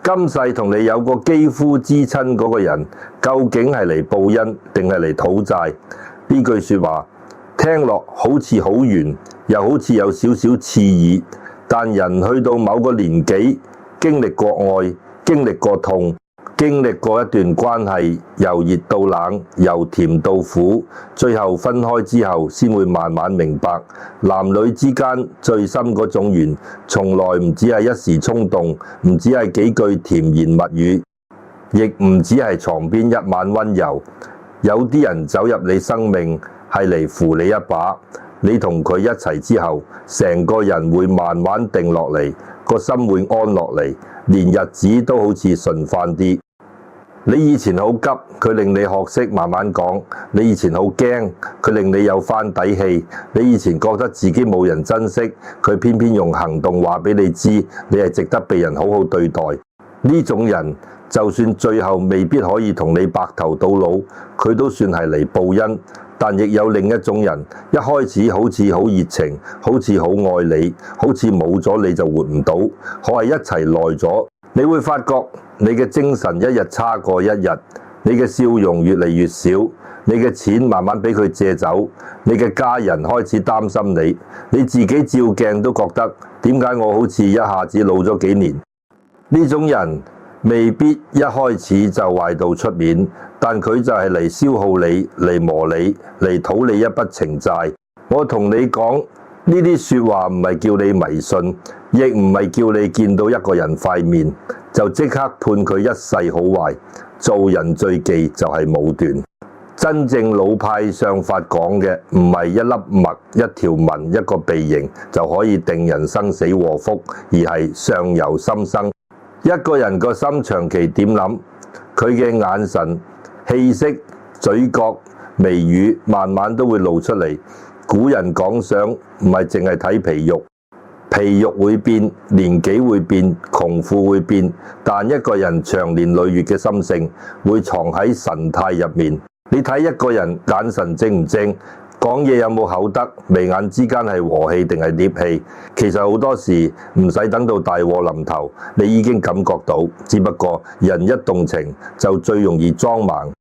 今世同你有個肌膚之親嗰個人，究竟係嚟報恩定係嚟討債？呢句說話聽落好似好圓，又好似有少少刺耳。但人去到某個年紀，經歷過愛，經歷過痛，經歷過一段關係，由熱到冷，由甜到苦，最後分開之後，先會慢慢明白，男女之間最深嗰種緣，從來唔只係一時衝動，唔只係幾句甜言蜜語，亦唔只係床邊一晚溫柔。有啲人走入你生命，係嚟扶你一把。你同佢一齊之後，成個人會慢慢定落嚟，個心會安落嚟，連日子都好似順返啲。你以前好急，佢令你學識慢慢講；你以前好驚，佢令你有返底氣；你以前覺得自己冇人珍惜，佢偏偏用行動話俾你知，你係值得被人好好對待。呢種人就算最後未必可以同你白頭到老，佢都算係嚟報恩。但亦有另一種人，一開始好似好熱情，好似好愛你，好似冇咗你就活唔到。可係一齊耐咗，你會發覺你嘅精神一日差過一日，你嘅笑容越嚟越少，你嘅錢慢慢俾佢借走，你嘅家人開始擔心你，你自己照鏡都覺得點解我好似一下子老咗幾年？呢種人未必一開始就壞到出面，但佢就係嚟消耗你，嚟磨你，嚟討你一筆情債。我同你講呢啲說話唔係叫你迷信，亦唔係叫你見到一個人塊面就即刻判佢一世好壞。做人最忌就係武斷。真正老派相法講嘅唔係一粒墨、一條紋、一個鼻型就可以定人生死禍福，而係相由心生。一個人個心長期點諗，佢嘅眼神、氣息、嘴角、眉宇慢慢都會露出嚟。古人講相唔係淨係睇皮肉，皮肉會變，年紀會變，窮富會變，但一個人長年累月嘅心性會藏喺神態入面。你睇一個人眼神正唔正，講嘢有冇口德，眉眼之間係和氣定係戾氣，其實好多時唔使等到大禍臨頭，你已經感覺到。只不過人一動情就最容易裝盲。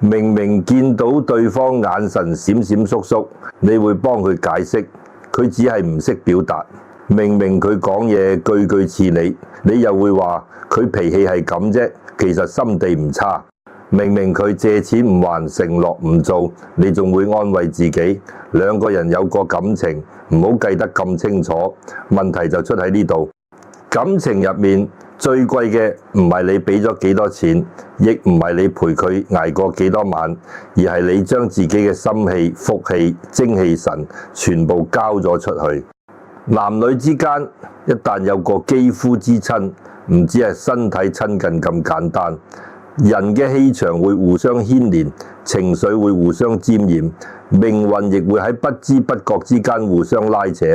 明明見到對方眼神閃閃縮縮，你會幫佢解釋，佢只係唔識表達。明明佢講嘢句句似你，你又會話佢脾氣係咁啫，其實心地唔差。明明佢借錢唔還，承諾唔做，你仲會安慰自己，兩個人有個感情，唔好計得咁清楚。問題就出喺呢度，感情入面最貴嘅唔係你俾咗幾多錢，亦唔係你陪佢捱過幾多晚，而係你將自己嘅心氣、福氣、精氣神全部交咗出去。男女之間一旦有個肌膚之親，唔止係身體親近咁簡單。人嘅氣場會互相牽連，情緒會互相沾染，命運亦會喺不知不覺之間互相拉扯。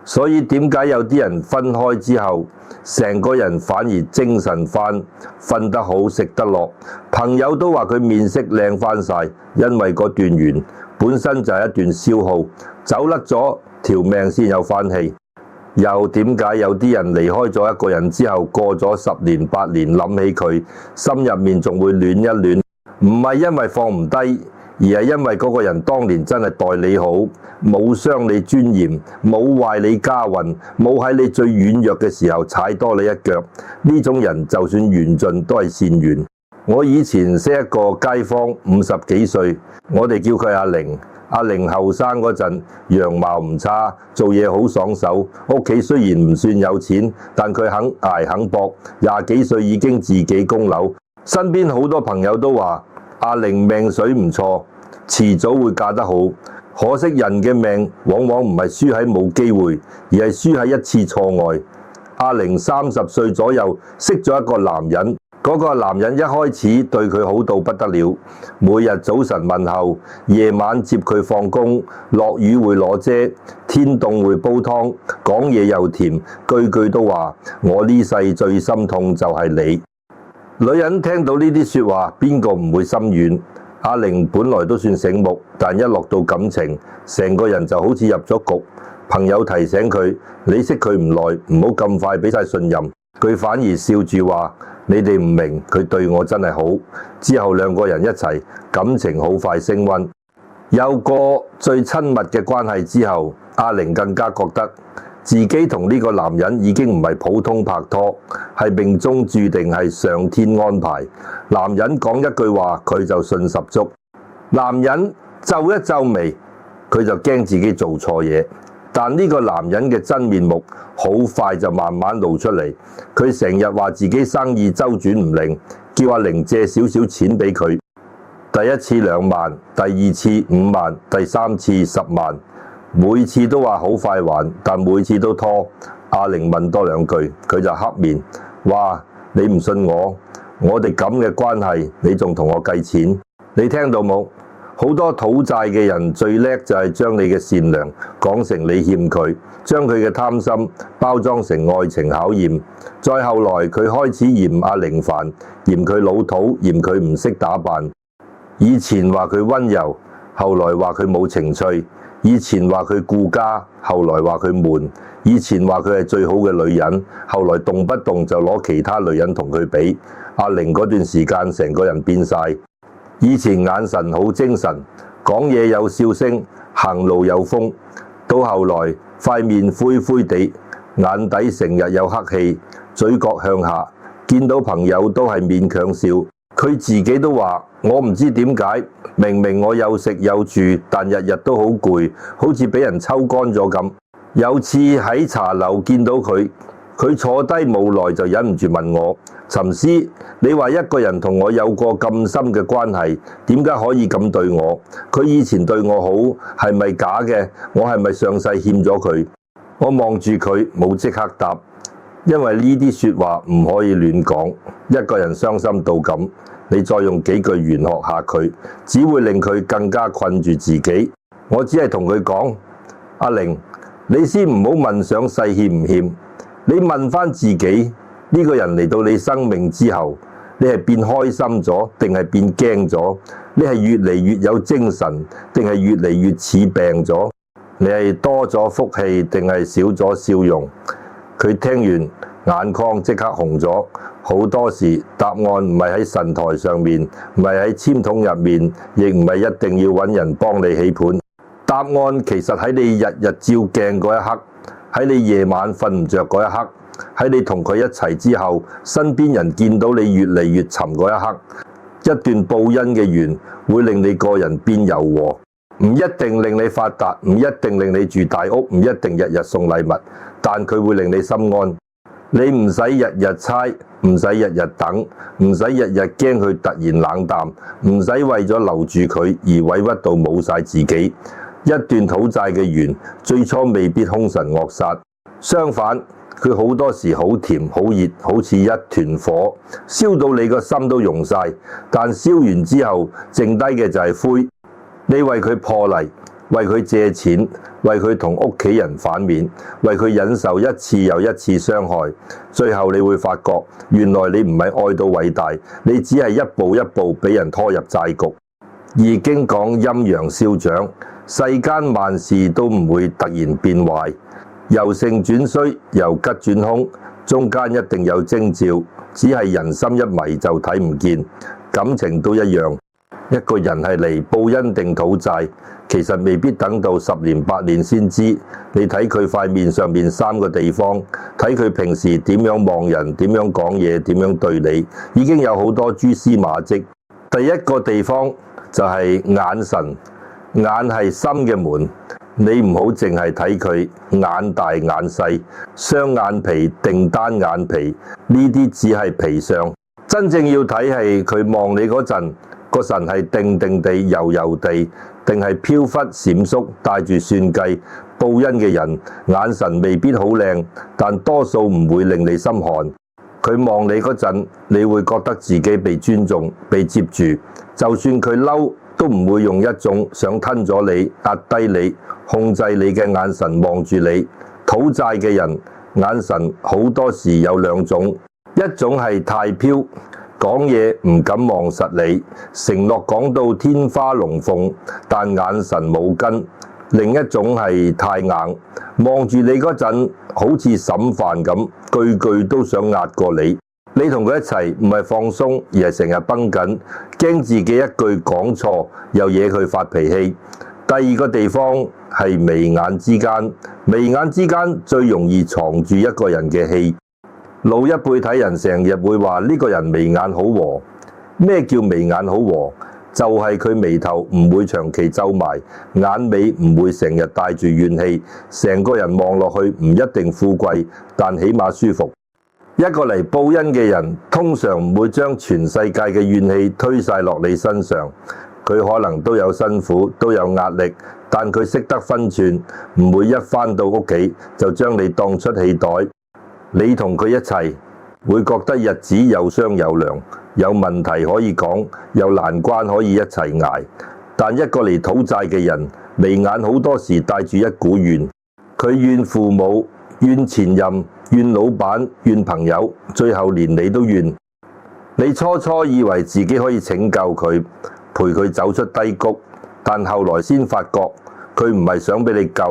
所以點解有啲人分開之後，成個人反而精神翻，瞓得好，食得落，朋友都話佢面色靚翻晒，因為嗰段緣本身就係一段消耗，走甩咗條命先有翻氣。又點解有啲人離開咗一個人之後，過咗10年8年諗起佢，心入面仲會暖一暖？唔係因為放唔低，而係因為嗰個人當年真係待你好，冇傷你尊嚴，冇壞你家運，冇喺你最軟弱嘅時候踩多你一腳。呢種人就算緣盡都係善緣。我以前識一個街坊50幾歲，我哋叫佢阿玲。阿玲後生嗰陣樣貌唔差，做嘢好爽手，屋企雖然唔算有錢，但佢肯捱肯搏，20幾歲已經自己供樓。身邊好多朋友都話阿玲命水唔錯，遲早會嫁得好。可惜人嘅命往往唔係輸喺冇機會，而係輸喺一次錯愛。阿玲30歲左右識咗一個男人。嗰個男人一開始對佢好到不得了，每日早晨問候，夜晚接佢放工，落雨會攞遮，天凍會煲湯，講嘢又甜，句句都話我呢世最心痛就係你。女人聽到呢啲說話，邊個唔會心軟？阿玲本來都算醒目，但一落到感情，成個人就好似入咗局。朋友提醒佢，你識佢唔耐，唔好咁快俾晒信任。佢反而笑住話：你哋唔明，佢對我真係好。之後兩個人一齊，感情好快升溫。有過最親密嘅關係之後，阿玲更加覺得自己同呢個男人已經唔係普通拍拖，係命中注定，係上天安排。男人講一句話，佢就信十足；男人皺一皺眉，佢就驚自己做錯嘢。但呢個男人嘅真面目好快就慢慢露出嚟。佢成日話自己生意周轉唔靈，叫阿玲借少少錢俾佢。第一次2萬，第二次5萬，第三次10萬，每次都話好快還，但每次都拖。阿玲問多兩句，佢就黑面話：你唔信我哋咁嘅關係，你仲同我計錢？你聽到冇？好多討債嘅人最叻就係將你嘅善良講成你欠佢，將佢嘅貪心包裝成愛情考驗。再後來佢開始嫌阿玲煩，嫌佢老土，嫌佢唔識打扮。以前話佢溫柔，後來話佢冇情趣；以前話佢顧家，後來話佢悶；以前話佢係最好嘅女人，後來動不動就攞其他女人同佢比。阿玲嗰段時間成個人變晒。以前眼神好精神，講嘢有笑聲，行路有風，到後來塊面灰灰地，眼底成日有黑氣，嘴角向下，見到朋友都係勉強笑。佢自己都話：我唔知點解，明明我有食有住，但日日都好攰，好似俾人抽乾咗咁。有次喺茶樓見到佢坐低冇耐就忍唔住問我：沉思，你話一個人同我有過咁深嘅關係，點解可以咁對我？佢以前對我好，係咪假嘅？我係咪上世欠咗佢？我望住佢，冇即刻答，因為呢啲說話唔可以亂講。一個人傷心到咁，你再用幾句玄學下佢，只會令佢更加困住自己。我只係同佢講：阿玲，你先唔好問上世欠唔欠，你問翻自己，呢個人嚟到你生命之後，你係變開心咗定係變驚咗？你係越嚟越有精神定係越嚟越似病咗？你係多咗福氣定係少咗笑容？佢聽完眼眶即刻紅咗。好多時答案唔係喺神台上面，唔係喺籤筒入面，亦唔係一定要揾人幫你起盤。答案其實喺你日日照鏡嗰一刻，喺你夜晚瞓唔着嗰一刻，喺你同佢一齊之後，身邊人見到你越嚟越沉嗰一刻。一段報恩嘅緣會令你個人變柔和，唔一定令你發達，唔一定令你住大屋，唔一定日日送禮物，但佢會令你心安。你唔使日日猜，唔使日日等，唔使日日驚佢突然冷淡，唔使為咗留住佢而委屈到冇晒自己。一段討債嘅緣，最初未必兇神惡煞，相反，佢好多時好甜好熱，好似一團火，燒到你個心都溶晒。但燒完之後，剩低嘅就係灰。你為佢破例，為佢借錢，為佢同屋企人反面，為佢忍受一次又一次傷害，最後你會發覺，原來你唔係愛到偉大，你只係一步一步俾人拖入債局。易經講陰陽消長，世間萬事都唔會突然變壞，由盛轉衰，由吉轉凶，中間一定有徵兆，只係人心一迷就睇唔見。感情都一樣，一個人係嚟報恩定討債，其實未必等到10年8年先知。你睇佢塊面上面3個地方，睇佢平時點樣望人，點樣講嘢，點樣對你，已經有好多蛛絲馬跡。第一個地方就係眼神，眼係心嘅門，你唔好淨係睇佢眼大眼細，雙眼皮定單眼皮，呢啲只係皮相。真正要睇係佢望你嗰陣，個神係定定地、柔柔地，定係飄忽閃縮，帶住算計。報恩嘅人眼神未必好靚，但多數唔會令你心寒。佢望你嗰陣，你會覺得自己被尊重、被接住。就算佢嬲，都唔會用一種想吞咗你、壓低你、控制你嘅眼神望住你。討債嘅人眼神好多時有2種。一種係太飄，講嘢唔敢望實你，承諾講到天花龍鳳，但眼神冇根，另一種係太硬，望住你嗰陣好似審犯咁，句句都想壓過你。你同佢一齊唔係放鬆，而係成日繃緊，驚自己一句講錯又惹佢發脾氣。第二個地方係眉眼之間，眉眼之間最容易藏住一個人嘅氣。老一輩睇人成日會話呢個人眉眼好和。咩叫眉眼好和？就係佢眉頭唔會長期皺埋，眼尾唔會成日帶住怨氣，成個人望落去唔一定富貴，但起碼舒服。一個嚟報恩嘅人，通常唔會將全世界嘅怨氣推晒落你身上。佢可能都有辛苦，都有壓力，但佢識得分寸，唔會一返到屋企就將你當出氣袋。你同佢一齊，會覺得日子有商有量，有問題可以講，有難關可以一齊捱。但一個嚟討債嘅人，眉眼好多時帶住一股怨，佢怨父母、怨前任、怨老闆、怨朋友，最後連你都怨。你初初以為自己可以拯救佢，陪佢走出低谷，但後來先發覺佢唔係想俾你救，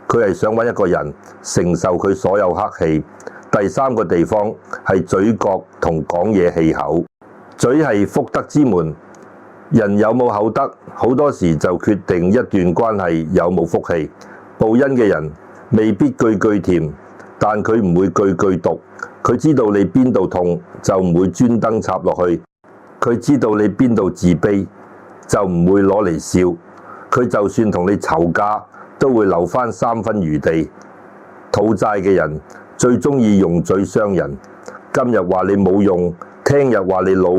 佢係想揾一個人承受佢所有黑氣。第三個地方係嘴角同講嘢氣口，嘴係福德之門，人有冇口德，好多時就決定一段關係有冇福氣。報恩嘅人未必句句甜，但佢唔會句句毒。佢知道你邊度痛，就唔會專登插落去。佢知道你邊度自卑，就唔會攞嚟笑。佢就算同你吵架，都會留返3分餘地。討債嘅人最鍾意用嘴傷人，今日話你冇用，聽日話你老，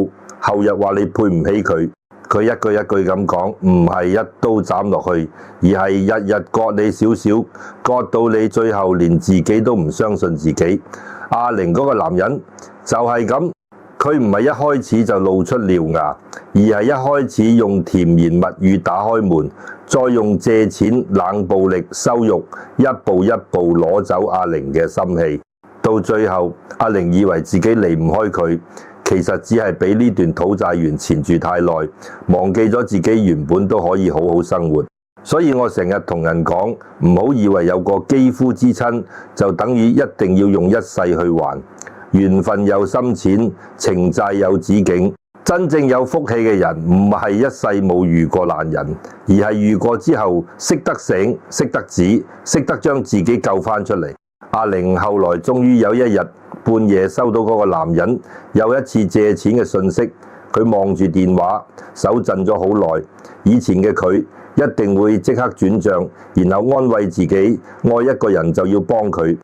後日話你配唔起佢。佢一句一句咁講，唔係一刀斬落去，而係日日割你少少，割到你最後連自己都唔相信自己。阿玲嗰個男人就係咁，佢唔係一開始就露出獠牙，而係一開始用甜言蜜語打開門，再用借錢、冷暴力、羞辱，一步一步攞走阿玲嘅心氣。到最後，阿玲以為自己離唔開佢，其實只係俾呢段討債緣纏住太耐，忘記咗自己原本都可以好好生活。所以我成日同人講，唔好以為有個肌膚之親就等於一定要用一世去還。緣分有深淺，情債有止境。真正有福氣嘅人唔係一世冇遇過爛人，而係遇過之後識得醒、識得止、識得將自己救翻出嚟。阿玲後來終於有一日半夜收到嗰個男人又一次借錢嘅訊息，佢望住電話手震咗好耐。以前嘅佢一定會即刻轉賬，然後安慰自己愛一個人就要幫佢。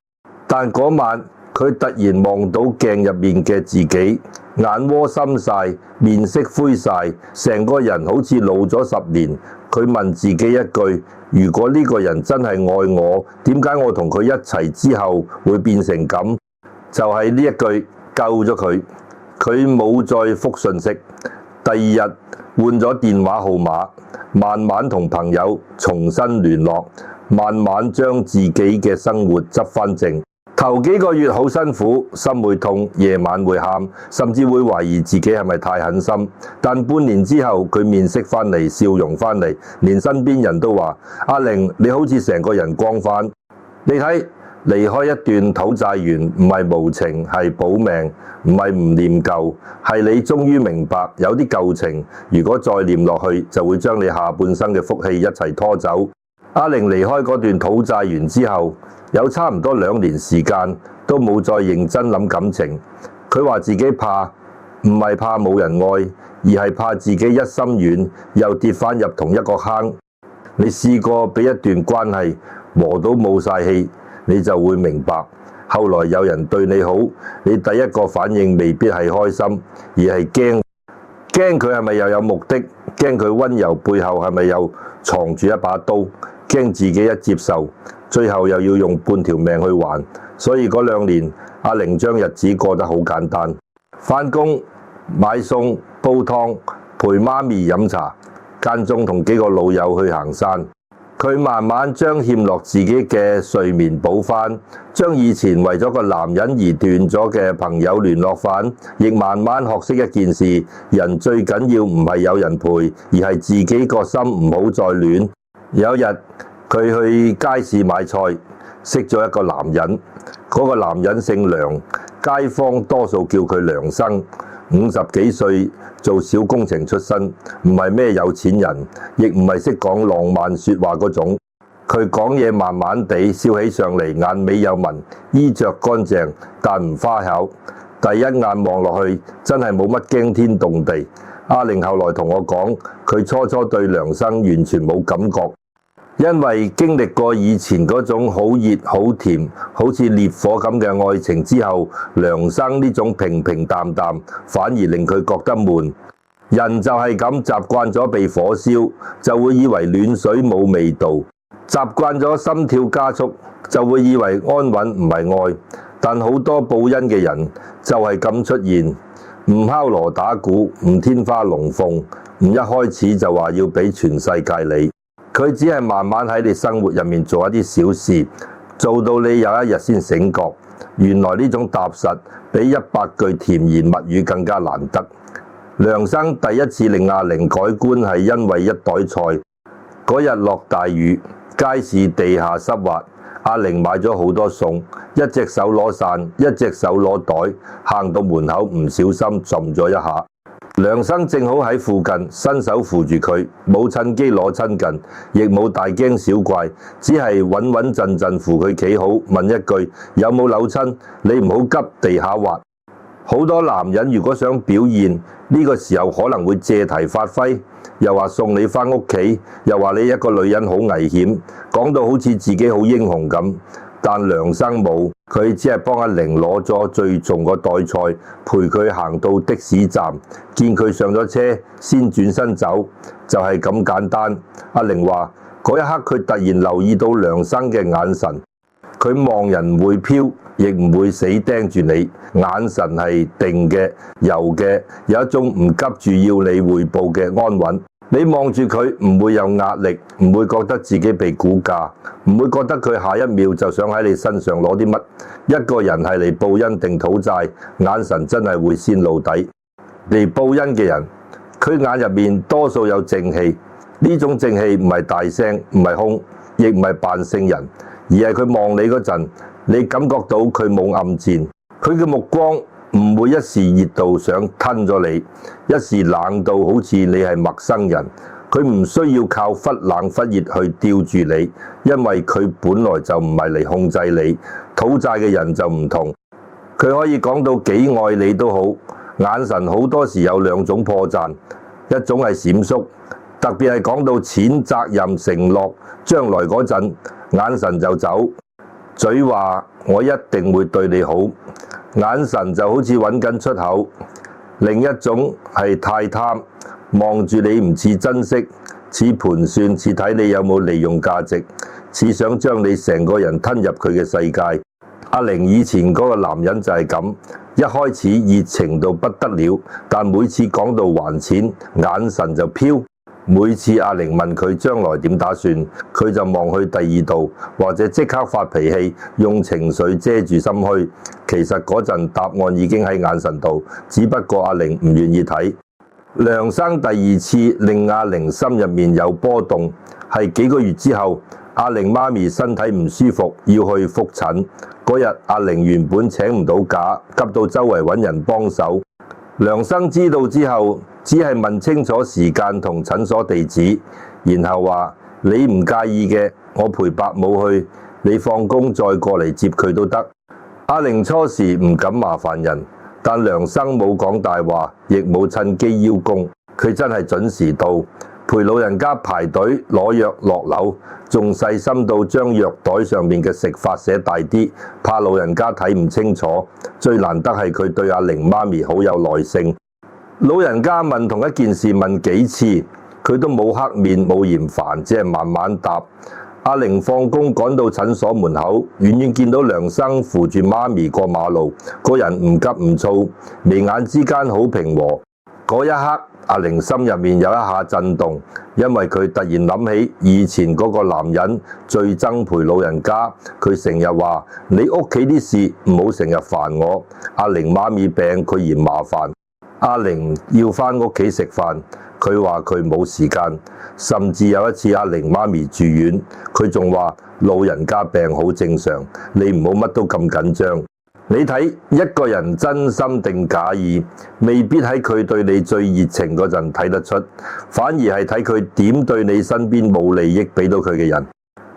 但嗰晚佢突然望到鏡入面嘅自己，眼窩深晒，面色灰晒，成個人好似老咗10年。佢問自己一句：如果呢個人真係愛我，點解我同佢一齊之後會變成咁？就係呢一句救咗佢。佢冇再覆訊息。第二日換咗電話號碼，慢慢同朋友重新聯絡，慢慢將自己嘅生活執返正。頭幾個月好辛苦，心會痛，夜晚會喊，甚至會懷疑自己係咪太狠心。但半年之後，佢面色返嚟，笑容返嚟，連身邊人都話：阿玲，你好似成個人光返。你睇，離開一段討債緣唔係無情，係保命；唔係唔念舊，係你終於明白有啲舊情，如果再念落去，就會將你下半生嘅福氣一齊拖走。阿玲離開嗰段討債緣之後，有差唔多2年時間都冇再認真諗感情。佢話自己怕，唔係怕冇人愛，而係怕自己一心軟又跌返入同一個坑。你試過俾一段關係磨到冇晒氣，你就會明白，後來有人對你好，你第一個反應未必係開心，而係驚佢係咪又有目的，驚佢溫柔背後係咪又藏住一把刀，驚自己一接受，最後又要用半條命去還。所以嗰2年，阿玲將日子過得好簡單，返工、買餸、煲湯、陪媽咪飲茶，間中同幾個老友去行山。佢慢慢將欠落自己嘅睡眠補返，將以前為咗個男人而斷咗嘅朋友聯絡返，亦慢慢學識一件事：人最緊要唔係有人陪，而係自己個心唔好再亂。有一日，佢去街市買菜，識咗一個男人，嗰個男人姓梁，街坊多數叫佢梁生，50幾歲，做小工程出身，唔係咩有錢人，亦唔係識講浪漫說話嗰種。佢講嘢慢慢地，笑起上嚟眼尾有紋，衣着乾淨，但唔花巧。第一眼望落去，真係冇乜驚天動地。阿玲後來同我講，佢初初對梁生完全冇感覺，因為經歷過以前嗰種好熱好甜，好似烈火咁嘅愛情之後，梁生呢種平平淡淡，反而令佢覺得悶。人就係咁，習慣咗被火燒，就會以為暖水冇味道；習慣咗心跳加速，就會以為安穩唔係愛。但好多報恩嘅人就係咁出現，唔敲鑼打鼓，唔天花龍鳳，唔一開始就話要俾全世界你。佢只係慢慢喺你生活入面做一啲小事，做到你有一日先醒覺，原來呢種踏實比100句甜言蜜語更加難得。梁生第一次令阿玲改觀係因為一袋菜。嗰日落大雨，街市地下濕滑，阿玲買咗好多餸，一隻手攞傘，一隻手攞袋，行到門口唔小心浸咗一下。梁生正好喺附近，伸手扶住佢，冇趁機攞親近，亦冇大驚小怪，只係穩穩陣陣扶佢企好，問一句有冇扭親？你唔好急，地下滑。好多男人如果想表現呢個時候，可能會借題發揮，又話送你返屋企，又話你一個女人好危險，講到好似自己好英雄咁。但梁生冇，佢只係幫阿玲攞咗最重個袋菜，陪佢行到的士站，見佢上咗車，先轉身走，就係咁簡單。阿玲話嗰一刻佢突然留意到梁生嘅眼神，佢望人唔會飄，亦唔會死盯住你，眼神係定嘅、柔嘅，有一種唔急住要你匯報嘅安穩。你望住佢唔會有壓力，唔會覺得自己被估價，唔會覺得佢下一秒就想喺你身上攞啲乜。一個人係嚟報恩定討債，眼神真係會先露底。嚟報恩嘅人，佢眼入面多數有正氣，呢種正氣唔係大聲，唔係兇，亦唔係扮聖人，而係佢望你嗰陣，你感覺到佢冇暗箭，佢嘅目光唔會一時熱到想吞咗你，一時冷到好似你係陌生人。佢唔需要靠忽冷忽熱去吊住你，因為佢本來就唔係嚟控制你。討債嘅人就唔同，佢可以講到幾愛你都好，眼神好多時有兩種破綻，一種係閃縮，特別係講到錢、責任、承諾、將來嗰陣，眼神就走，嘴話我一定會對你好，眼神就好似揾緊出口。另一種係太貪，望住你唔似珍惜，似盤算，似睇你有冇利用價值，似想將你成個人吞入佢嘅世界。阿玲以前嗰個男人就係咁，一開始熱情到不得了，但每次講到還錢，眼神就飄。每次阿玲問佢將來點打算，佢就望去第二度，或者即刻發脾氣，用情緒遮住心虛。其實嗰陣答案已經喺眼神度，只不過阿玲唔願意睇。梁生第二次令阿玲心入面有波動，係幾個月之後，阿玲媽咪身體唔舒服，要去覆診。嗰日阿玲原本請唔到假，急到周圍揾人幫手。梁生知道之後，只係問清楚時間同診所地址，然後話你唔介意嘅，我陪伯母去，你放工再過嚟接佢都得。阿玲初時唔敢麻煩人，但梁生冇講大話，亦冇趁機邀功，佢真係準時到，陪老人家排隊攞藥落樓，仲細心到將藥袋上面嘅食法寫大啲，怕老人家睇唔清楚。最難得係佢對阿玲媽咪好有耐性，老人家問同一件事問幾次，佢都冇黑面冇嫌煩，只係慢慢答。阿玲放工趕到診所門口，遠遠見到梁生扶住媽咪過馬路，個人唔急唔躁，眉眼之間好平和。嗰一刻，阿玲心入面有一下震動，因為佢突然諗起以前嗰個男人最憎陪老人家，佢成日話你屋企啲事唔好成日煩我，阿玲媽咪病佢嫌麻煩。阿玲要返屋企食飯，佢話佢冇時間，甚至有一次阿玲媽咪住院，佢仲話老人家病好正常，你唔好乜都咁緊張。你睇一個人真心定假意，未必喺佢對你最熱情嗰陣睇得出，反而係睇佢點對你身邊冇利益俾到佢嘅人。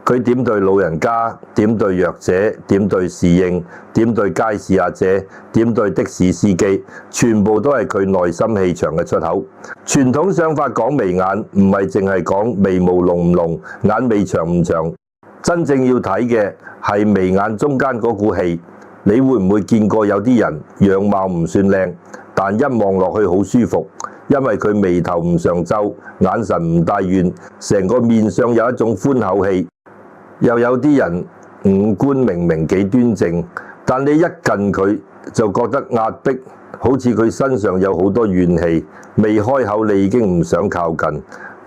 佢點對老人家，點對弱者，點對侍應，點對街市阿姐，點對的士司機，全部都係佢內心氣場嘅出口。傳統想法講眉眼，唔係淨係講眉毛濃唔濃，眼尾長唔長，真正要睇嘅係眉眼中間嗰股氣。你會唔會見過有啲人樣貌唔算靚，但一望落去好舒服，因為佢眉頭唔上皺，眼神唔帶怨，成個面上有一種歡口氣。又有啲人五官明明幾端正，但你一近佢就覺得壓迫，好似佢身上有好多怨氣，未開口你已經唔想靠近。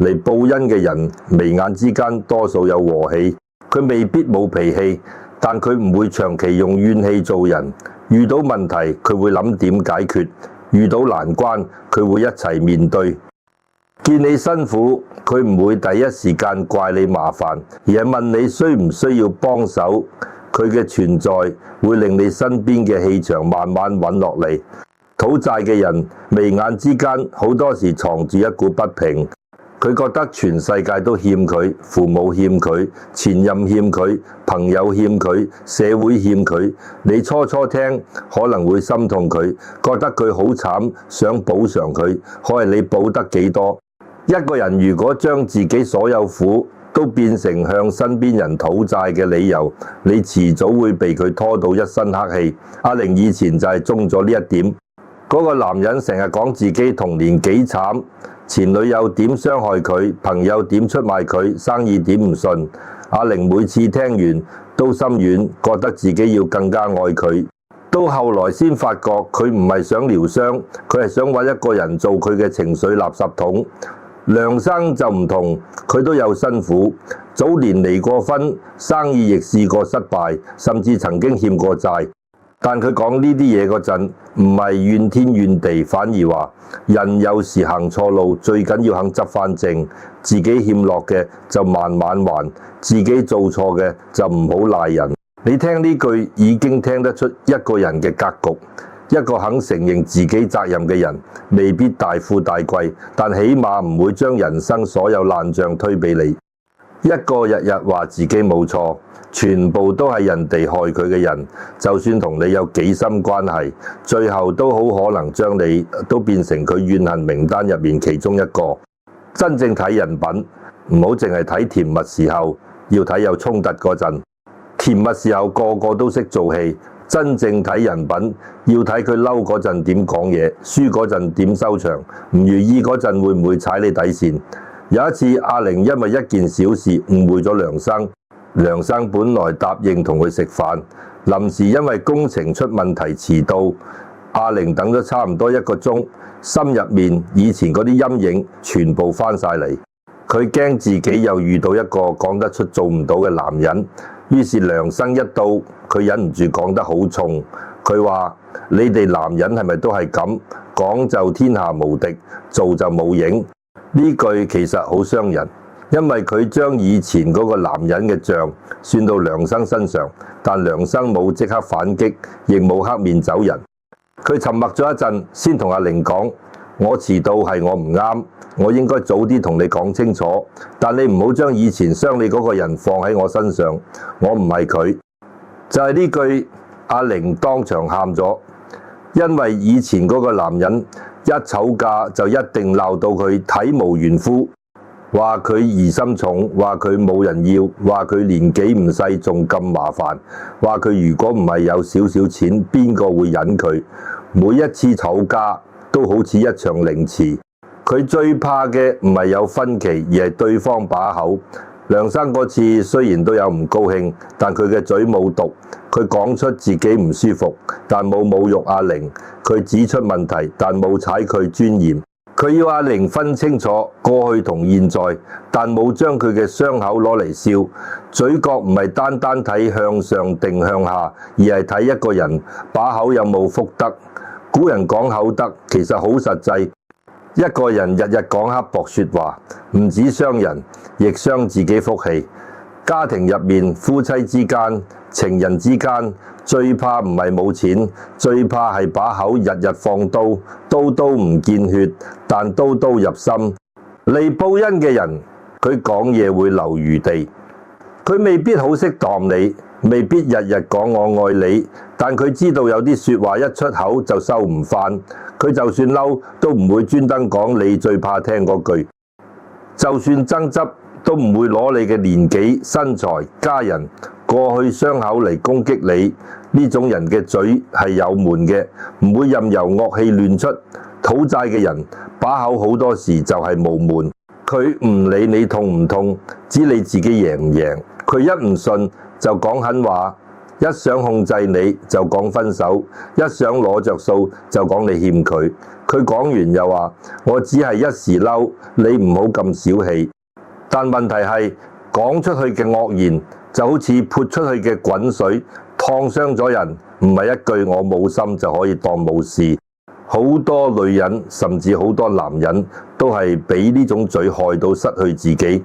嚟報恩嘅人眉眼之間多數有和氣，佢未必冇脾氣，但佢唔會長期用怨氣做人。遇到問題佢會諗點解決，遇到難關佢會一齊面對。見你辛苦，佢唔會第一時間怪你麻煩，而係問你需唔需要幫手。佢嘅存在會令你身邊嘅氣場慢慢穩落嚟。討債嘅人眉眼之間好多時藏住一股不平，佢覺得全世界都欠佢，父母欠佢，前任欠佢，朋友欠佢，社會欠佢。你初初聽可能會心痛佢，覺得佢好慘，想補償佢，可係你補得幾多？一個人如果將自己所有苦都變成向身邊人討債嘅理由，你遲早會被佢拖到一身黑氣。阿玲以前就係中咗呢一點。嗰個男人成日講自己童年幾慘，前女友點傷害佢，朋友點出賣佢，生意點唔順。阿玲每次聽完都心軟，覺得自己要更加愛佢。到後來先發覺佢唔係想療傷，佢係想揾一個人做佢嘅情緒垃圾桶。梁生就唔同，佢都有辛苦，早年離過婚，生意亦試過失敗，甚至曾經欠過債。但佢講呢啲嘢嗰陣，唔係怨天怨地，反而話人有時行錯路，最緊要肯執返正，自己欠落嘅就慢慢還，自己做錯嘅就唔好賴人。你聽呢句已經聽得出一個人嘅格局。一個肯承認自己責任嘅人，未必大富大貴，但起碼唔會將人生所有爛賬推俾你。一個日日話自己冇錯，全部都係人哋害佢嘅人，就算同你有幾深關係，最後都好可能將你都變成佢怨恨名單入面其中一個。真正睇人品，唔好淨係睇甜蜜時候，要睇有衝突嗰陣。甜蜜時候個個都識做戲。真正睇人品，要睇佢嬲嗰陣點講嘢，輸嗰陣點收場，唔如意嗰陣會唔會踩你底線。有一次阿玲因為一件小事誤會咗梁生，梁生本來答應同佢食飯，臨時因為工程出問題遲到，阿玲等咗差唔多1個鐘，心入面以前嗰啲陰影全部翻晒嚟。佢驚自己又遇到一個講得出做唔到嘅男人，於是梁生一到，佢忍唔住講得好重。佢話：你哋男人係咪都係咁講就天下無敵，做就冇影？呢句其實好傷人，因為佢將以前嗰個男人嘅賬算到梁生身上，但梁生冇即刻反擊，亦冇黑面走人。佢沉默咗一陣，先同阿玲講：我遲到係我唔啱，我應該早啲同你講清楚，但你唔好將以前傷你嗰個人放喺我身上，我唔係佢。就係呢句，阿玲當場喊咗，因為以前嗰個男人一吵架就一定鬧到佢體無完膚，話佢疑心重，話佢冇人要，話佢年紀唔細仲咁麻煩，話佢如果唔係有少少錢，邊個會忍佢？每一次吵架都好似一場凌遲。佢最怕嘅唔係有分歧，而係對方把口。梁生嗰次雖然都有唔高興，但佢嘅嘴冇毒，佢講出自己唔舒服，但冇侮辱阿玲。佢指出問題，但冇踩佢尊嚴。佢要阿玲分清楚過去同現在，但冇將佢嘅傷口攞嚟笑。嘴角唔係單單睇向上定向下，而係睇一個人把口有冇福德。古人講口德，其實好實際。一個人日日講刻薄說話，唔止傷人，亦傷自己福氣。家庭入面、夫妻之間、情人之間，最怕唔係冇錢，最怕係把口日日放刀，刀刀唔見血，但刀刀入心。嚟報恩嘅人，佢講嘢會留餘地，佢未必好識當你，未必日日講我愛你，但佢知道有啲說話一出口就收唔返，佢就算嬲都唔會專登講你最怕聽嗰句，就算爭執都唔會攞你嘅年紀、身材、家人、過去傷口嚟攻擊你。呢種人嘅嘴係有門嘅，唔會任由惡氣亂出。討債嘅人把口好多時就係無門，佢唔理你痛唔痛，只理自己贏唔贏。佢一唔順就講狠話，一想控制你就講分手，一想攞着數就講你欠佢。佢講完又話：我只係一時嬲，你唔好咁小氣。但問題係講出去嘅惡言就好似潑出去嘅滾水，燙傷咗人，唔係一句我冇心就可以當冇事。好多女人甚至好多男人都係俾呢種嘴害到失去自己。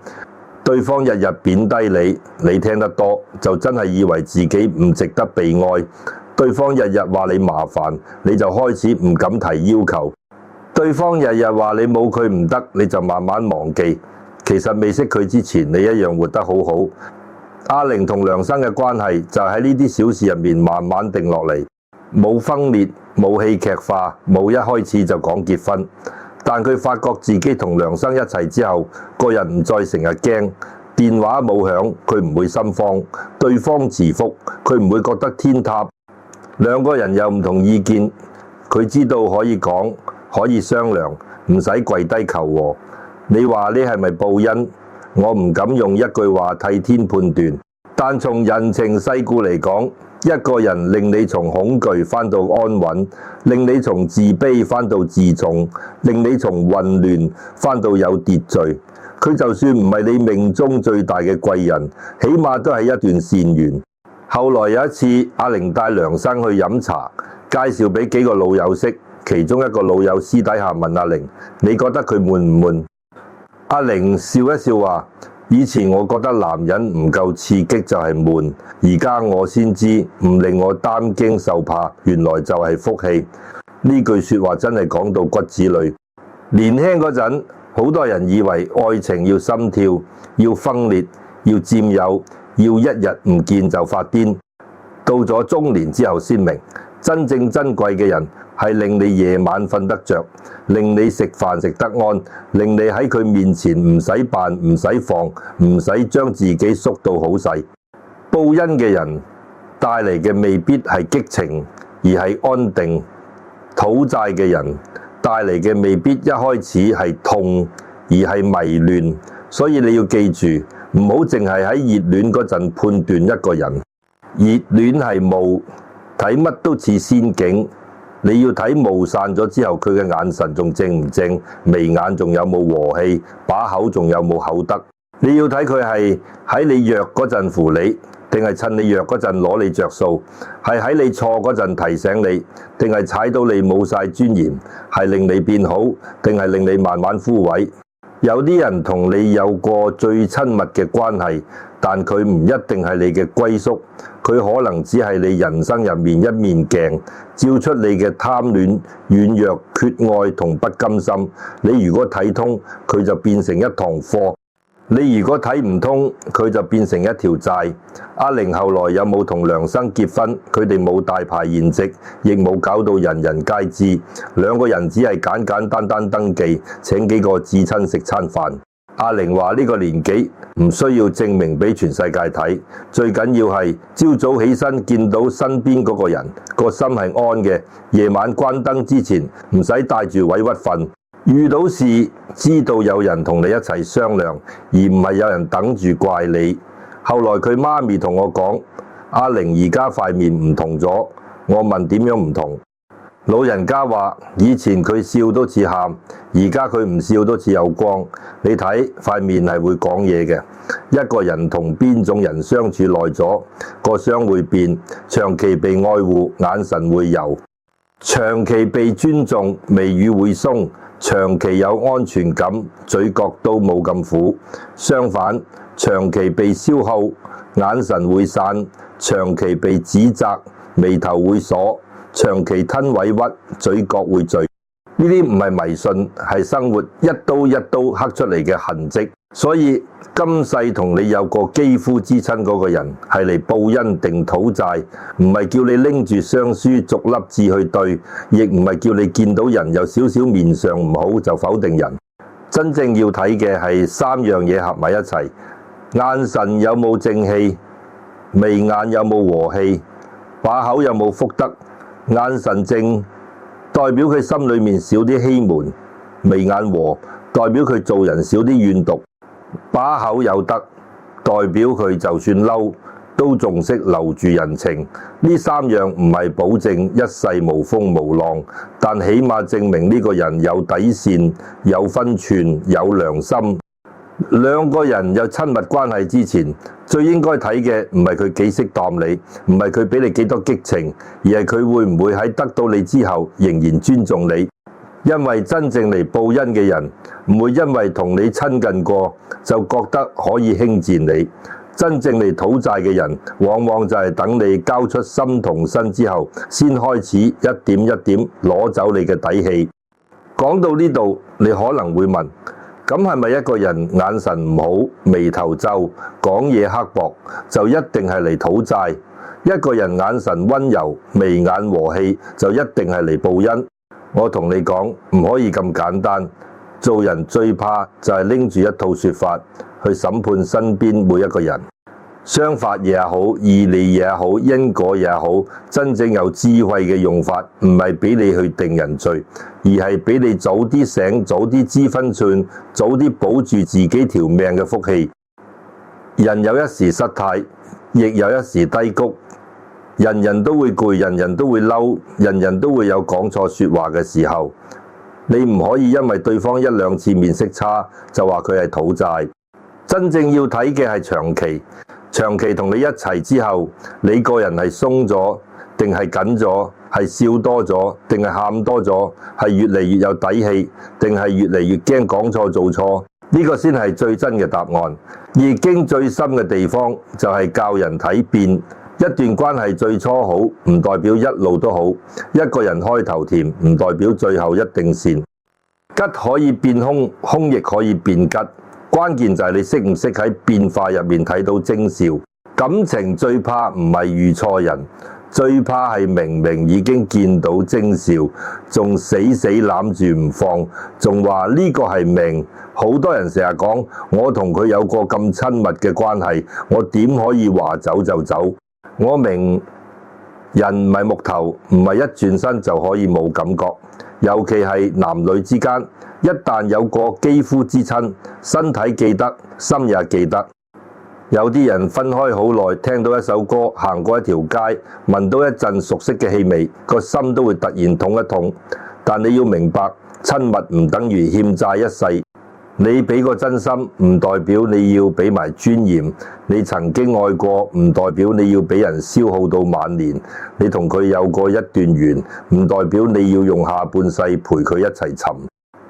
對方日日貶低你，你聽得多就真係以為自己唔值得被愛。對方日日話你麻煩，你就開始唔敢提要求。對方日日話你冇佢唔得，你就慢慢忘記。其實未識佢之前，你一樣活得好好。阿玲同梁生嘅關係就喺呢啲小事入面慢慢定落嚟，冇分裂，冇戲劇化，冇一開始就講結婚。但佢發覺自己同梁生一齊之後，個人唔再成日驚，電話冇響，佢唔會心慌，對方遲覆，佢唔會覺得天塌。兩個人有唔同意見，佢知道可以講，可以商量，唔使跪低求和。你話你係咪報恩？我唔敢用一句話替天判斷，但從人情世故嚟講，一個人令你從恐懼翻到安穩，令你從自卑翻到自重，令你從混亂翻到有秩序，佢就算唔係你命中最大嘅貴人，起碼都係一段善緣。後來有一次，阿玲帶梁生去飲茶，介紹俾幾個老友識，其中一個老友私底下問阿玲：你覺得佢悶唔悶？阿玲笑一笑話：以前我覺得男人唔夠刺激就係悶，而家我先知唔令我擔驚受怕，原來就係福氣。呢句說話真係講到骨子裏。年輕嗰陣，好多人以為愛情要心跳，要分裂，要佔有，要一日唔見就發癲。到咗中年之後先明，真正珍貴嘅人係令你夜晚瞓得着，令你食飯食得安，令你喺佢面前唔使扮，唔使放，唔使將自己縮到好細。報恩嘅人帶嚟嘅未必係激情，而係安定。討債嘅人帶嚟嘅未必一開始係痛，而係迷亂。所以你要記住，唔好淨係喺熱戀嗰陣判斷一個人。熱戀係霧，睇乜都似仙境。你要睇霧散咗之後，佢嘅眼神仲正唔正，眉眼仲有冇和氣，把口仲有冇口德。你要睇佢係喺你弱嗰陣扶你，定係趁你弱嗰陣攞你着數，係喺你錯嗰陣提醒你，定係踩到你冇晒尊嚴，係令你變好，定係令你慢慢枯萎。有啲人同你有過最親密嘅關係，但佢唔一定係你嘅歸宿，佢可能只係你人生入面一面鏡，照出你嘅貪戀、軟弱、缺愛同不甘心。你如果睇通，佢就變成一堂課；你如果睇唔通，佢就變成一條債。阿玲後來有冇同梁生結婚？佢哋冇大排筵席，亦冇搞到人人皆知。兩個人只係簡簡單單登記，請幾個至親食餐飯。阿玲話呢個年紀唔需要證明俾全世界睇，最緊要係朝早起身見到身邊嗰個人，個心係安嘅。夜晚關燈之前唔使帶住委屈瞓。遇到事知道有人同你一齊商量，而唔係有人等住怪你。後來佢媽咪同我講，阿玲而家塊面唔同咗。我問點樣唔同？老人家話以前佢笑都似喊，而家佢唔笑都似有光。你睇塊面係會講嘢嘅。一個人同邊種人相處耐咗，個相會變，長期被愛護，眼神會柔。長期被尊重，眉宇會鬆；長期有安全感，嘴角都冇咁苦。相反，長期被消耗，眼神會散；長期被指責，眉頭會鎖；長期吞委屈，嘴角會墜。呢啲唔係迷信，係生活一刀一刀刻出嚟嘅痕跡。所以今世同你有個肌膚之親嗰個人，係嚟報恩定討債，唔係叫你拎住雙書逐粒字去對，亦唔係叫你見到人有少少面上唔好就否定人。真正要睇嘅係三樣嘢合埋一齊：眼神有冇正氣，眉眼有冇和氣，把口有冇福德。眼神正代表佢心裏面少啲欺瞞，眉眼和代表佢做人少啲怨毒，把口有德代表佢就算嬲都仲識留住人情。呢三樣唔係保證一世無風無浪，但起碼證明呢個人有底線、有分寸、有良心。兩個人有親密關係之前，最應該睇嘅唔係佢幾識當你，唔係佢俾你幾多激情，而係佢會唔會喺得到你之後仍然尊重你。因為真正嚟報恩嘅人，唔會因為同你親近過就覺得可以輕賤你。真正嚟討債嘅人，往往就係等你交出心同身之後，先開始一點一點攞走你嘅底氣。講到呢度，你可能會問：咁係咪一個人眼神唔好、眉頭皺、講嘢刻薄，就一定係嚟討債？一個人眼神溫柔、眉眼和氣，就一定係嚟報恩？我同你講，唔可以咁簡單。做人最怕就係拎住一套說法去審判身邊每一個人。商法也好，義理也好，因果也好，真正有智慧嘅用法，唔係俾你去定人罪，而係俾你早啲醒，早啲知分寸，早啲保住自己條命嘅福氣。人有一時失態，亦有一時低谷。人人都會攰，人人都會嬲，人人都會有講錯說話嘅時候。你唔可以因為對方一兩次面色差就話佢係討債。真正要睇嘅係長期，長期同你一齊之後，你個人係鬆咗定係緊咗，係笑多咗定係喊多咗，係越嚟越有底氣定係越嚟越驚講錯做錯，呢個先係最真嘅答案。易經最深嘅地方就係教人睇變。一段關係最初好，唔代表一路都好；一個人開頭甜，唔代表最後一定善。吉可以變凶，凶亦可以變吉。關鍵就係你識唔識喺變化入面睇到徵兆。感情最怕唔係遇錯人，最怕係明明已經見到徵兆，仲死死攬住唔放，仲話呢個係命。好多人成日講，我同佢有個咁親密嘅關係，我點可以話走就走？我明人唔係木頭，唔係一轉身就可以冇感覺，尤其係男女之間，一旦有個肌膚之親，身體記得，心也記得。有啲人分開好耐，聽到一首歌，行過一條街，聞到一陣熟悉嘅氣味，個心都會突然痛一痛。但你要明白，親密唔等於欠債一世。你俾個真心唔代表你要俾埋尊嚴，你曾經愛過唔代表你要俾人消耗到晚年，你同佢有過一段緣唔代表你要用下半世陪佢一齊沉。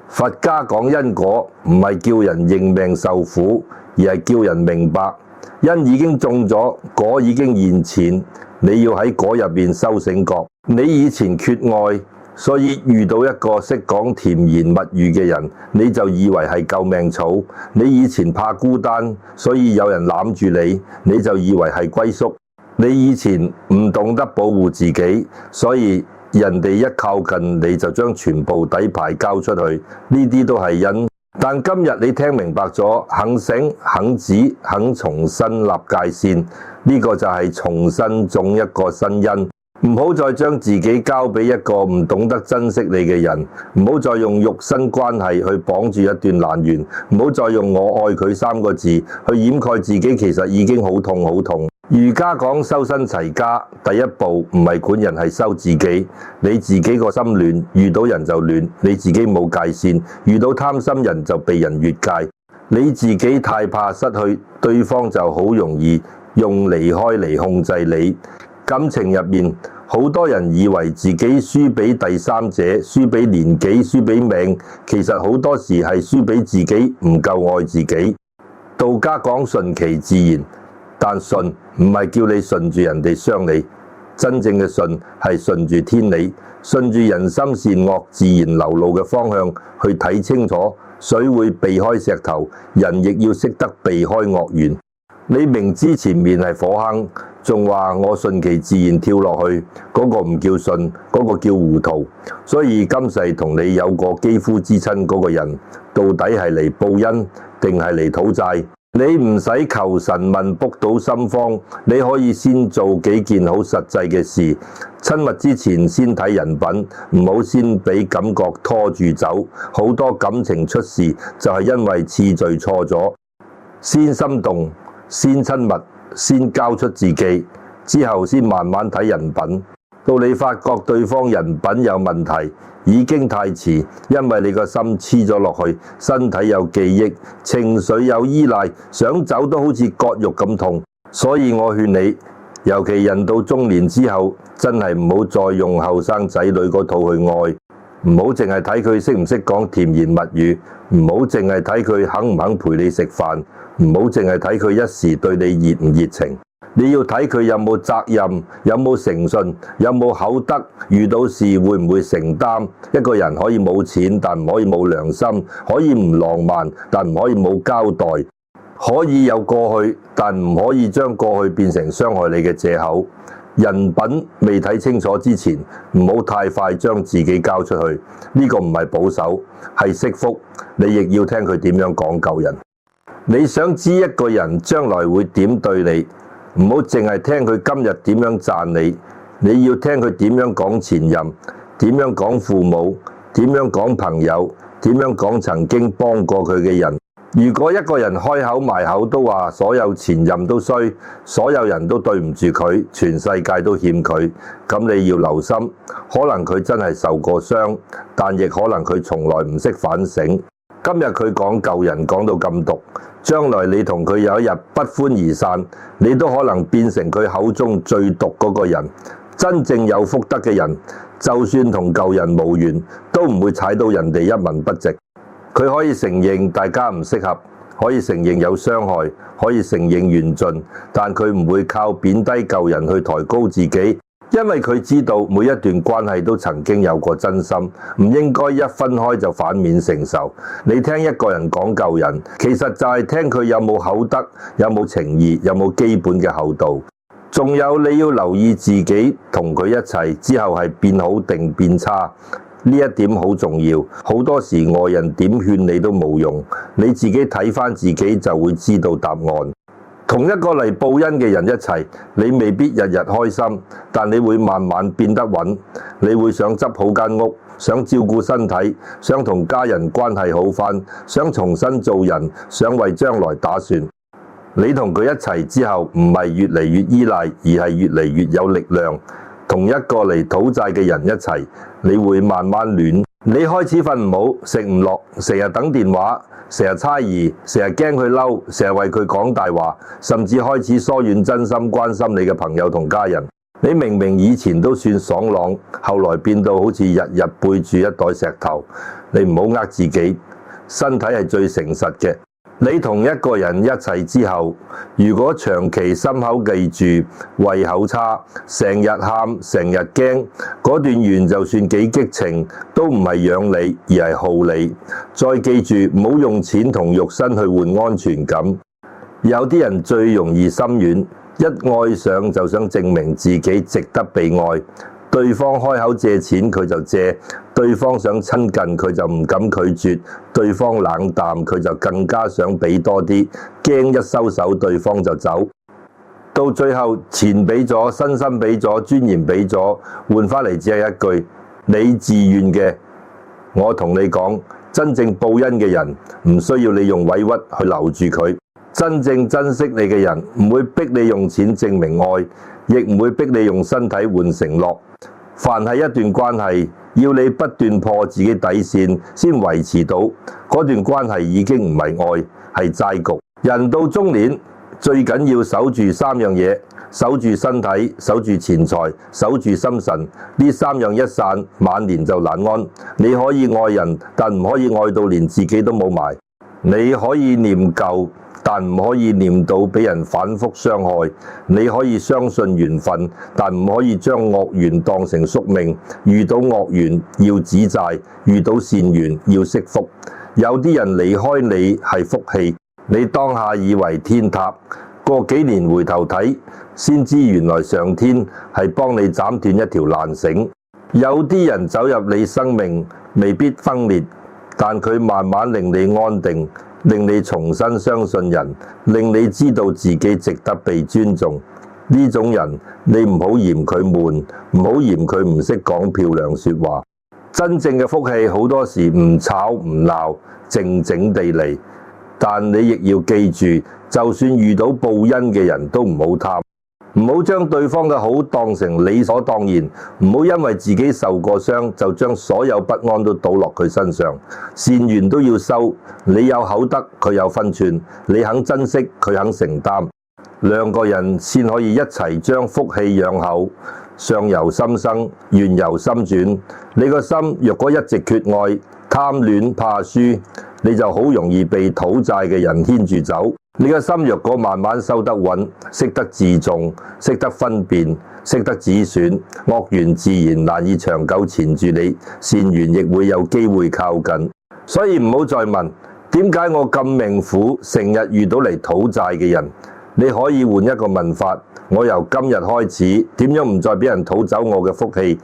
佛家講因果唔係叫人認命受苦，而係叫人明白因已經種咗，果已經現前，你要喺果入面修醒覺。你以前缺愛，所以遇到一個識講甜言蜜語嘅人，你就以為係救命草；你以前怕孤單，所以有人攬住你，你就以為係歸宿；你以前唔懂得保護自己，所以人哋一靠近你就將全部底牌交出去。呢啲都係因。但今日你聽明白咗，肯醒肯止肯重新立界線，呢個就係重新種一個新因。唔好再將自己交俾一個唔懂得珍惜你嘅人，唔好再用肉身關係去綁住一段爛緣，唔好再用我愛佢三個字去掩蓋自己其實已經好痛好痛。儒家講修身齊家，第一步唔係管人，係修自己。你自己個心亂，遇到人就亂，你自己冇界線，遇到貪心人就被人越界。你自己太怕失去，對方就好容易用離開嚟控制你。感情入面好多人以為自己輸俾第三者，輸俾年紀，輸俾命，其實好多時係輸俾自己唔夠愛自己。道家講順其自然，但順唔係叫你順住人哋傷你，真正嘅順係順住天理，順住人心善惡自然流露嘅方向去睇清楚。水會避開石頭，人亦要識得避開惡緣。你明知前面係火坑，仲話我順其自然跳落去，嗰個唔叫順，嗰個叫糊塗。所以今世同你有過肌膚之親嗰個人，到底係嚟報恩定係嚟討債？你唔使求神問卜到心慌，你可以先做幾件好實際嘅事。親密之前先睇人品，唔好先俾感覺拖住走。好多感情出事就係因為次序錯咗，先心動，先親密，先交出自己，之後先慢慢睇人品。到你發覺對方人品有問題，已經太遲，因為你個心黐咗落去，身體有記憶，情緒有依賴，想走都好似割肉咁痛。所以我勸你，尤其人到中年之後，真係唔好再用後生仔女嗰套去愛，唔好淨係睇佢識唔識講甜言蜜語，唔好淨係睇佢肯唔肯陪你食飯，唔好淨係睇佢一時對你熱唔熱情。你要睇佢有冇責任，有冇誠信，有冇口德，遇到事會唔會承擔。一個人可以冇錢，但唔可以冇良心；可以唔浪漫，但唔可以冇交代；可以有過去，但唔可以將過去變成傷害你嘅藉口。人品未睇清楚之前，唔好太快將自己交出去。呢個唔係保守，係惜福。你亦要聽佢點樣講救人。你想知一個人將來會點對你？唔好淨係聽佢今日點樣讚你，你要聽佢點樣講前任，點樣講父母，點樣講朋友，點樣講曾經幫過佢嘅人。如果一個人開口埋口都話所有前任都衰，所有人都對唔住佢，全世界都欠佢，咁你要留心，可能佢真係受過傷，但亦可能佢從來唔識反省。今日佢講舊人講到咁毒，將來你同佢有一日不歡而散，你都可能變成佢口中最毒嗰個人。真正有福德嘅人，就算同舊人無緣，都唔會踩到人哋一文不值。佢可以承認大家唔適合，可以承認有傷害，可以承認緣盡，但佢唔會靠貶低舊人去抬高自己。因為佢知道每一段關係都曾經有過真心，唔應該一分開就反面成仇。你聽一個人講舊人，其實就係聽佢有冇口德，有冇情義，有冇基本嘅厚道。仲有你要留意自己同佢一齊之後係變好定變差，呢一點好重要。好多時外人點勸你都冇用，你自己睇返自己就會知道答案。同一個嚟報恩嘅人一齊，你未必日日開心，但你會慢慢變得穩。你會想執好間屋，想照顧身體，想同家人關係好返，想重新做人，想為將來打算。你同佢一齊之後，唔係越嚟越依賴，而係越嚟越有力量。同一個嚟討債嘅人一齊，你會慢慢暖。你開始瞓唔好，食唔落，成日等電話，成日猜疑，成日驚佢嬲，成日為佢講大話，甚至開始疏遠真心關心你嘅朋友同家人。你明明以前都算爽朗，後來變到好似日日背住一袋石頭。你唔好呃自己，身體係最誠實嘅。你同一個人一齊之後，如果長期心口記住，胃口差，成日喊，成日驚，嗰段緣就算幾激情，都唔係養你，而係耗你。再記住，唔好用錢同肉身去換安全感。有啲人最容易心軟，一愛上就想證明自己值得被愛。對方開口借錢佢就借，對方想親近佢就唔敢拒絕，對方冷淡佢就更加想俾多啲，驚一收手對方就走。到最後錢俾咗，身心俾咗，尊嚴俾咗，換翻嚟只係一句你自願嘅。我同你講，真正報恩嘅人唔需要你用委屈去留住佢，真正珍惜你嘅人唔會逼你用錢證明愛，亦唔會逼你用身體換承諾。凡係一段關係，要你不斷破自己底線先維持到，嗰段關係已經唔係愛，係債局。人到中年，最緊要守住3樣嘢，守住身體，守住錢財，守住心神。呢3樣一散，晚年就難安。你可以愛人，但唔可以愛到連自己都冇埋。你可以念舊，但唔可以念到俾人反覆傷害。你可以相信緣分，但唔可以將惡緣當成宿命。遇到惡緣要止債，遇到善緣要惜福。有啲人離開你係福氣，你當下以為天塌，過幾年回頭睇，先知原來上天係幫你斬斷一條爛繩。有啲人走入你生命，未必分裂，但佢慢慢令你安定，令你重新相信人，令你知道自己值得被尊重。呢種人你唔好嫌佢悶，唔好嫌佢唔識講漂亮說話。真正嘅福氣好多時唔吵唔鬧，靜靜地嚟。但你亦要記住，就算遇到報恩嘅人都唔好貪，唔好將對方嘅好當成理所當然，唔好因為自己受過傷就將所有不安都倒落佢身上。善緣都要收，你有口德，佢有分寸，你肯珍惜，佢肯承擔，兩個人先可以一齊將福氣養厚。上由心生，願由心轉。你個心若果一直缺愛、貪戀、怕輸，你就好容易被討債嘅人牽住走。你個心若果慢慢收得穩，識得自重，識得分辨，識得止損，惡緣自然難以長久纏住你，善緣亦會有機會靠近。所以唔好再問點解我咁命苦，成日遇到嚟討債嘅人。你可以換一個問法，我由今日開始點樣唔再俾人討走我嘅福氣？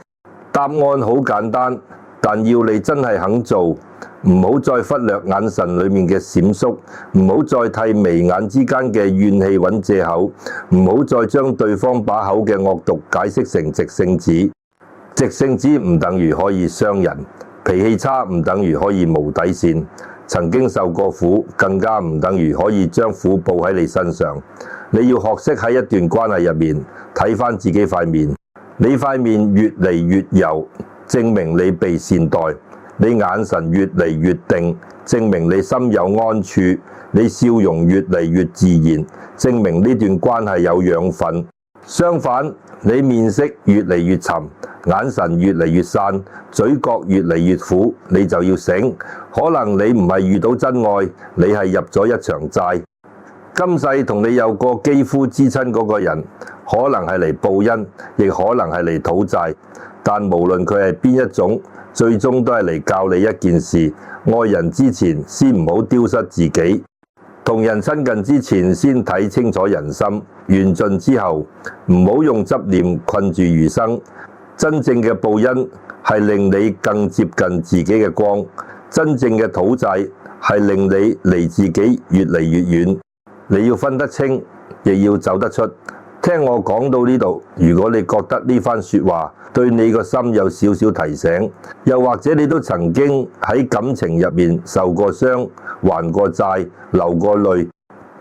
答案好簡單，但要你真係肯做，唔好再忽略眼神裏面嘅閃縮，唔好再替眉眼之間嘅怨氣揾藉口，唔好再將對方把口嘅惡毒解釋成直性子。直性子唔等於可以傷人，脾氣差唔等於可以無底線。曾經受過苦，更加唔等於可以將苦報喺你身上。你要學識喺一段關係入面睇返自己塊面，你塊面越嚟越柔，證明你被善待；你眼神越嚟越定，證明你心有安處；你笑容越嚟越自然，證明呢段關係有養分。相反，你面色越嚟越沉，眼神越嚟越散，嘴角越嚟越苦，你就要醒。可能你唔係遇到真愛，你係入咗一場債。今世同你有過肌膚之親嗰個人，可能係嚟報恩，亦可能係嚟討債。但無論佢係邊一種，最終都係嚟教你一件事：愛人之前，先唔好丟失自己。同人親近之前，先睇清楚人心；緣盡之後，唔好用執念困住餘生。真正嘅報恩係令你更接近自己嘅光，真正嘅討債係令你離自己越嚟越遠。你要分得清，亦要走得出。聽我講到呢度，如果你覺得呢番說話對你個心有少少提醒，又或者你都曾經喺感情入面受過傷、還過債、流過淚，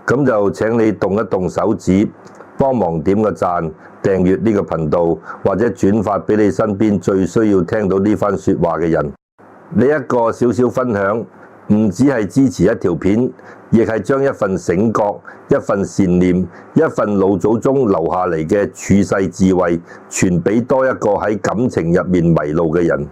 咁就請你動一動手指，幫忙點個讚、訂閱呢個頻道，或者轉發俾你身邊最需要聽到呢番說話嘅人。呢一個少少分享，唔只係支持一條片，亦係將一份醒覺、一份善念、一份老祖宗留下嚟嘅處世智慧，傳俾多一個喺感情入面迷路嘅人。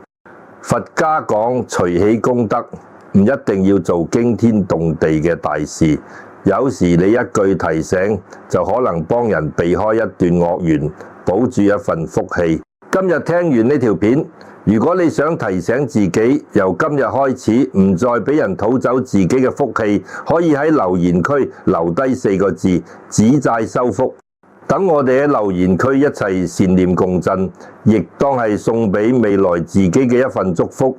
佛家講隨喜功德，唔一定要做驚天動地嘅大事，有時你一句提醒，就可能幫人避開一段惡緣，保住一份福氣。今日聽完呢條片，如果你想提醒自己，由今日開始唔再俾人討走自己嘅福氣，可以喺留言區留低4個字：止債收福。等我哋喺留言區一齊善念共振，亦當係送俾未來自己嘅一份祝福。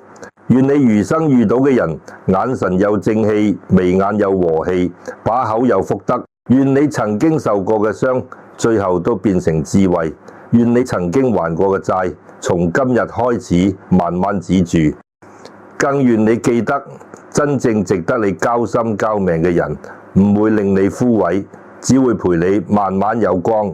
願你餘生遇到嘅人，眼神有正氣，眉眼有和氣，把口有福德。願你曾經受過嘅傷，最後都變成智慧。願你曾經還過嘅債，從今日開始慢慢止住。更願你記得，真正值得你交心交命嘅人，唔會令你枯萎，只會陪你慢慢有光。